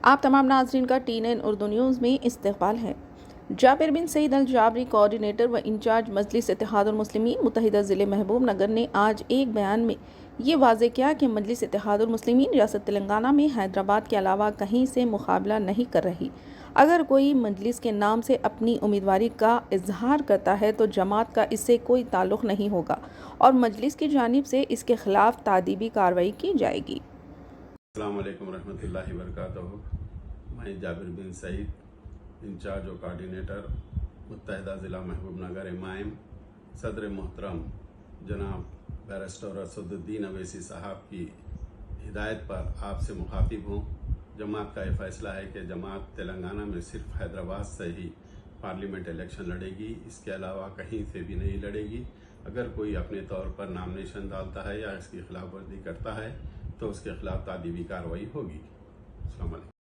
آپ تمام ناظرین کا TN اردو نیوز میں استقبال ہے۔ جابر بن سعید الجابری، کوآرڈینیٹر و انچارج مجلس اتحاد المسلمین متحدہ ضلع محبوب نگر نے آج ایک بیان میں یہ واضح کیا کہ مجلس اتحاد المسلمین ریاست تلنگانہ میں حیدرآباد کے علاوہ کہیں سے مقابلہ نہیں کر رہی۔ اگر کوئی مجلس کے نام سے اپنی امیدواری کا اظہار کرتا ہے تو جماعت کا اس سے کوئی تعلق نہیں ہوگا اور مجلس کی جانب سے اس کے خلاف تادیبی کارروائی کی جائے گی۔ السلام علیکم ورحمۃ اللہ وبرکاتہ۔ میں جابر بن سعید، انچارج و کوآرڈینیٹر متحدہ ضلع محبوب نگر امائم، صدر محترم جناب بیرسٹر اسد الدین اویسی صاحب کی ہدایت پر آپ سے مخاطب ہوں۔ جماعت کا یہ فیصلہ ہے کہ جماعت تلنگانہ میں صرف حیدرآباد سے ہی پارلیمنٹ الیکشن لڑے گی، اس کے علاوہ کہیں سے بھی نہیں لڑے گی۔ اگر کوئی اپنے طور پر نامنیشن ڈالتا ہے یا اس کی خلاف ورزی کرتا ہے تو اس کے خلاف تادیبی کارروائی ہوگی۔ السلام علیکم۔